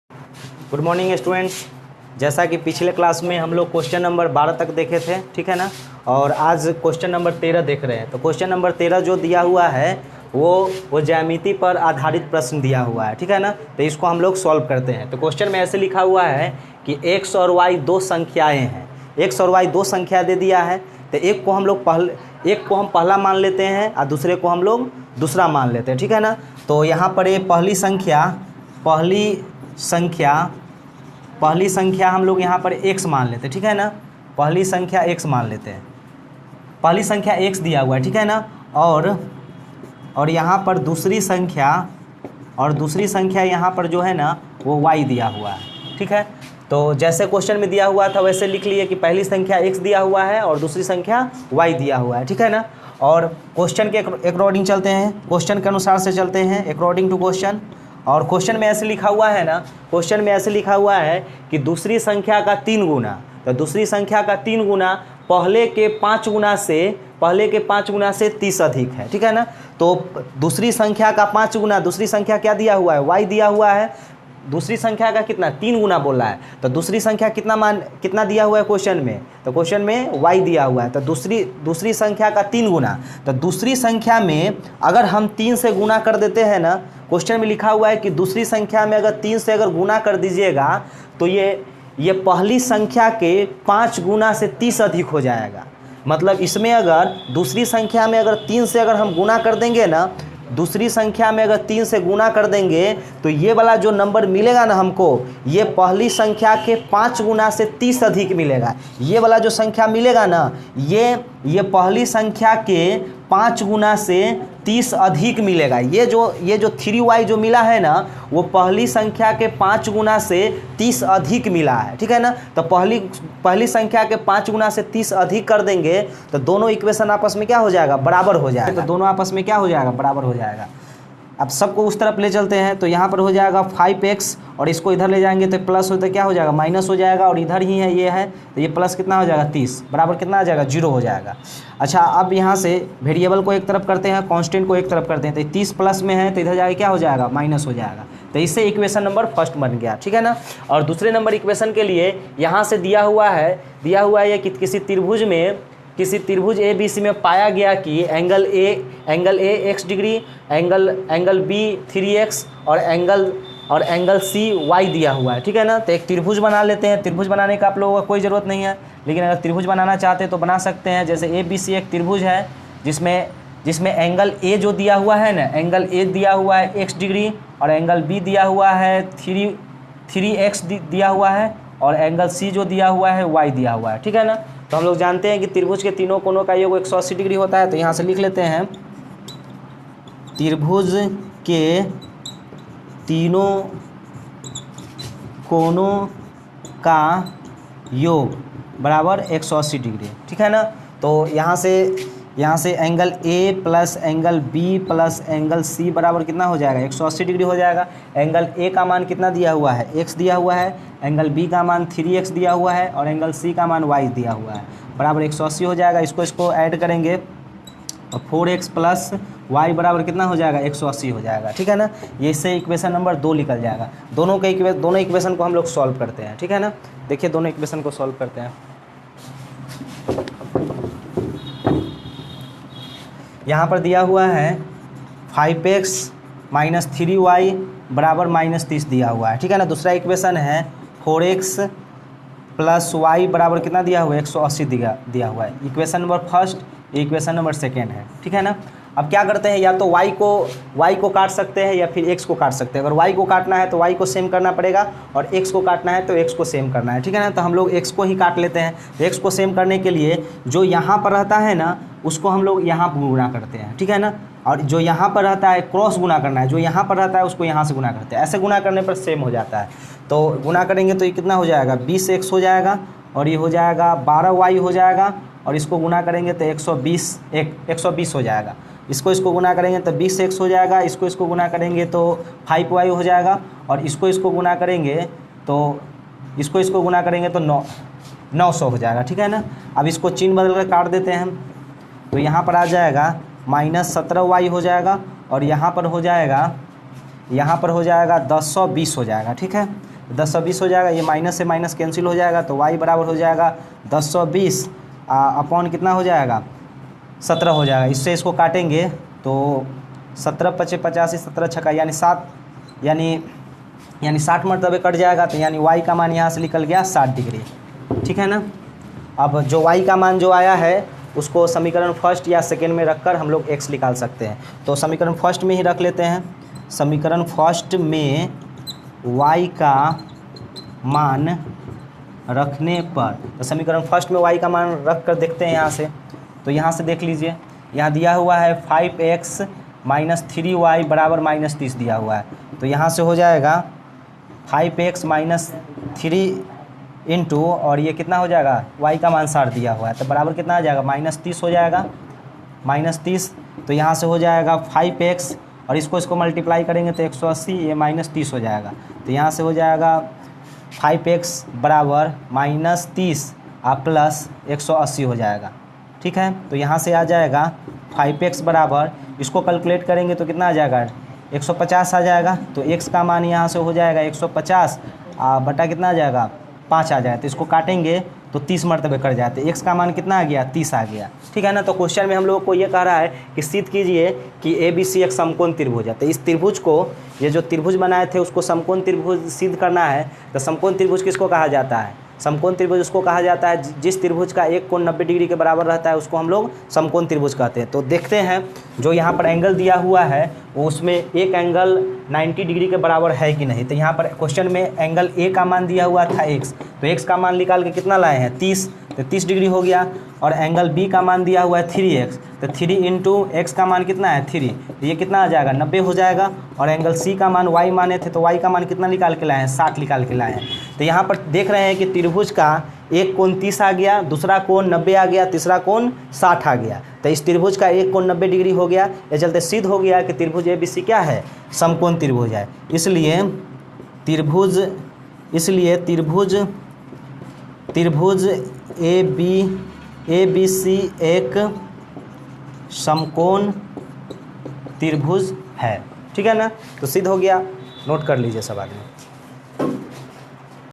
Good morning students. जैसा कि पिछले क्लास में हम लोग क्वेश्चन नंबर 12 तक देखे थे, ठीक है ना, और आज क्वेश्चन नंबर 13 देख रहे हैं। तो क्वेश्चन नंबर 13 जो दिया हुआ है वो ज्यामिति पर आधारित प्रश्न दिया हुआ है, ठीक है ना। तो इसको हम लोग सॉल्व करते हैं। तो क्वेश्चन में ऐसे लिखा हुआ है कि x और y दो संख्याएँ हैं, x और y दो संख्या दे दिया है। तो एक को हम पहला मान लेते हैं और दूसरे को हम लोग दूसरा मान लेते हैं, ठीक है ना। तो यहाँ पर ये पहली संख्या हम लोग यहाँ पर x मान लेते हैं, ठीक है ना। पहली संख्या x मान लेते हैं, पहली संख्या x दिया हुआ है, ठीक है ना। और यहाँ पर दूसरी संख्या यहाँ पर जो है ना वो y दिया हुआ है, ठीक है। तो जैसे क्वेश्चन में दिया हुआ था वैसे लिख लिए कि पहली संख्या x दिया हुआ है और दूसरी संख्या y दिया हुआ है, ठीक है ना। और क्वेश्चन के अकॉर्डिंग चलते हैं, क्वेश्चन के अनुसार से चलते हैं अकॉर्डिंग टू क्वेश्चन। और क्वेश्चन में ऐसे लिखा हुआ है ना, क्वेश्चन में ऐसे लिखा हुआ है कि दूसरी संख्या का 3 गुना, तो दूसरी संख्या का 3 गुना पहले के 5 गुना से 30 अधिक है, ठीक है ना। तो दूसरी संख्या का 5 गुना, दूसरी संख्या क्या दिया हुआ है, y दिया हुआ है। दूसरी संख्या का कितना, 3 गुना बोला है। तो दूसरी संख्या कितना दिया हुआ है क्वेश्चन में, तो क्वेश्चन में y दिया हुआ है। तो दूसरी संख्या का 3 गुना, तो दूसरी संख्या में अगर हम 3 से गुना कर देते हैं ना, क्वेश्चन में लिखा हुआ है कि दूसरी संख्या में अगर 3 से अगर गुना कर दीजिएगा तो ये पहली संख्या के 5 गुना से 30 अधिक हो जाएगा। मतलब इसमें अगर दूसरी संख्या में अगर 3 से अगर हम गुना कर देंगे ना, दूसरी संख्या में अगर 3 से गुना कर देंगे तो ये वाला जो नंबर मिलेगा ना हमको, ये पहली संख्या के 5 गुना से 30 अधिक मिलेगा। ये वाला जो संख्या मिलेगा ना, ये पहली संख्या के 5 गुना से 30 अधिक मिलेगा। ये जो 3y जो मिला है ना, वो पहली संख्या के 5 गुना से 30 अधिक मिला है, ठीक है ना। तो पहली संख्या के 5 गुना से 30 अधिक कर देंगे तो दोनों इक्वेशन आपस में क्या हो जाएगा, बराबर हो जाएगा। तो दोनों आपस में क्या हो जाएगा, बराबर हो जाएगा। अब सबको उस तरफ ले चलते हैं, तो यहाँ पर हो जाएगा 5x और इसको इधर ले जाएंगे तो प्लस होता क्या हो जाएगा, माइनस हो जाएगा। और इधर ही है, ये है, तो ये प्लस कितना हो जाएगा, 30 बराबर कितना आ जाएगा, 0 हो जाएगा। अच्छा, अब यहाँ से वेरिएबल को एक तरफ करते हैं, कांस्टेंट को एक तरफ करते हैं। तो 30 प्लस में है तो इधर जाके क्या हो जाएगा, माइनस हो जाएगा। तो इससे इक्वेशन नंबर फर्स्ट बन गया, ठीक है ना। और दूसरे नंबर इक्वेशन के लिए यहाँ से दिया हुआ है ये कि किसी त्रिभुज ABC में पाया गया कि angle A x degree, angle B 3x और एंगल C y दिया हुआ है, ठीक है ना। तो एक त्रिभुज बना लेते हैं। त्रिभुज बनाने का आप लोगों को कोई ज़रूरत नहीं है, लेकिन अगर त्रिभुज बनाना चाहते हैं तो बना सकते हैं। जैसे ABC एक त्रिभुज है जिसमें एंगल A जो दिया हुआ है ना, एंगल A दिया हुआ है x डिग्री और एंगल B दिया हुआ है 3x दिया हुआ है और एंगल C जो दिया हुआ है y दिया हुआ है, ठीक है ना। तो हम लोग जानते हैं कि त्रिभुज के तीनों कोनों का योग 180 डिग्री होता है। तो यहाँ से लिख लेते हैं, त्रिभुज के तीनों कोनों का योग बराबर 180 डिग्री, ठीक है ना। तो यहाँ से angle A plus angle B plus angle C बराबर कितना हो जाएगा, 180 डिग्री हो जाएगा। एंगल A का मान कितना दिया हुआ है, x दिया हुआ है। एंगल B का मान 3x दिया हुआ है और एंगल C का मान y दिया हुआ है, बराबर 180 हो जाएगा। इसको ऐड करेंगे और 4x प्लस y बराबर कितना हो जाएगा, 180 हो जाएगा, ठीक है ना। ये इससे इक्वेशन नंबर 2 निकल जाएगा। दोनों इक्वेशन को हम लोग सॉल्व करते हैं, ठीक है ना। देखिए दोनों इक्वेशन को सॉल्व करते हैं। यहाँ पर दिया हुआ है 5x माइनस 3y बराबर -30 दिया हुआ है, ठीक है ना। दूसरा इक्वेशन है 4x प्लस y बराबर कितना दिया हुआ है, 180 दिया हुआ है। Equation number first, equation number second है, ठीक है ना। अब क्या करते हैं, या तो y को काट सकते हैं या फिर x को काट सकते हैं। अगर y को काटना है तो y को सेम करना पड़ेगा और x को काटना है तो x को सेम करना है, ठीक है ना। तो हम लोग x को ही काट लेते हैं। तो x को सेम करने के लिए जो यहाँ पर रहता है ना, उसको हम लोग यहाँ पर गुना करते हैं, ठीक है ना। और जो यहाँ पर रहता है क्रॉस गुना करना है, जो यहाँ पर रहता है उसको यहाँ से गुना करते हैं। ऐसे गुना करने पर सेम हो जाता है। तो गुना करेंगे तो ये कितना हो जाएगा, 20x हो जाएगा और ये हो जाएगा 12y हो जाएगा। और इसको गुना करेंगे तो 120 हो जाएगा। इसको गुना करेंगे तो 20x हो जाएगा। इसको गुना करेंगे तो 5y हो जाएगा। और इसको गुना करेंगे तो इसको गुना करेंगे तो 900 हो जाएगा, ठीक है ना। अब इसको चिन्ह बदल कर काट देते हैं हम। तो यहाँ पर आ जाएगा -17y हो जाएगा और यहाँ पर हो जाएगा 1020 हो जाएगा, ठीक है। 1020 हो जाएगा, ये माइनस से माइनस कैंसिल हो जाएगा, तो y बराबर हो जाएगा 1020 अपॉन कितना हो जाएगा 17 हो जाएगा। इससे इसको काटेंगे तो 17 पचे 85, 17 छक्का यानी 7 यानी 60 मरतबे कट जाएगा, तो यानी y का मान यहाँ से निकल गया 60 डिग्री। ठीक है ना। अब जो y का मान जो आया है उसको समीकरण फर्स्ट या सेकेंड में रखकर हम लोग x निकाल सकते हैं। तो समीकरण फर्स्ट में ही रख लेते हैं। समीकरण फर्स्ट में y का मान रखने पर, तो समीकरण फर्स्ट में y का मान रख कर देखते हैं यहाँ से। तो यहाँ से देख लीजिए, यहाँ दिया हुआ है 5x माइनस 3y बराबर माइनस 30 दिया हुआ है। तो यहाँ से हो जाएगा 5x माइनस 3 इंटू, और ये कितना हो जाएगा y का मान 60 दिया हुआ है, तो बराबर कितना आ जाएगा -30 हो जाएगा, -30। तो यहाँ से हो जाएगा 5x और इसको मल्टीप्लाई करेंगे तो 180, ये -30 हो जाएगा। तो यहाँ से हो जाएगा 5x बराबर -30 प्लस 180 हो जाएगा। ठीक है। तो यहाँ से आ जाएगा 5x बराबर, इसको कैलकुलेट करेंगे तो कितना आ जाएगा 150 आ जाएगा। तो x का मान यहाँ से हो जाएगा 150 बटा कितना आ जाएगा 5 आ जाए, तो इसको काटेंगे तो 30 मरतबे कट जाते, x का मान कितना आ गया 30 आ गया। ठीक है ना। तो क्वेश्चन में हम लोगों को ये कह रहा है कि सिद्ध कीजिए कि ABC एक समकोण त्रिभुज है। तो इस त्रिभुज को, ये जो त्रिभुज बनाए थे उसको समकोण त्रिभुज सिद्ध करना है। तो समकोण त्रिभुज किसको कहा जाता है, समकोण त्रिभुज उसको कहा जाता है जिस त्रिभुज का एक कोण 90 डिग्री के बराबर रहता है उसको हम लोग समकोण त्रिभुज कहते हैं। तो देखते हैं जो यहाँ पर एंगल दिया हुआ है वो उसमें एक एंगल 90 डिग्री के बराबर है कि नहीं। तो यहाँ पर क्वेश्चन में एंगल ए का मान दिया हुआ था x, तो x का मान निकाल के कितना लाए हैं 30, तो 30 डिग्री हो गया। और एंगल बी का मान दिया हुआ है 3x, तो 3 इंटू एक्स का मान कितना है 3, तो ये कितना आ जाएगा 90 हो जाएगा। और एंगल सी का मान y माने थे, तो y का मान कितना निकाल के लाए हैं 60 निकाल के लाए हैं। तो यहाँ पर देख रहे हैं कि त्रिभुज का एक कोण 30 आ गया, दूसरा कोण 90 आ गया, तीसरा कोण 60 आ गया। तो इस त्रिभुज का एक कोण 90 डिग्री हो गया। ये चलते सिद्ध हो गया कि त्रिभुज ABC क्या है, समकोण त्रिभुज है। इसलिए त्रिभुज ABC एक समकोण त्रिभुज है। ठीक है ना। तो सिद्ध हो गया, नोट कर लीजिए सब आदमी।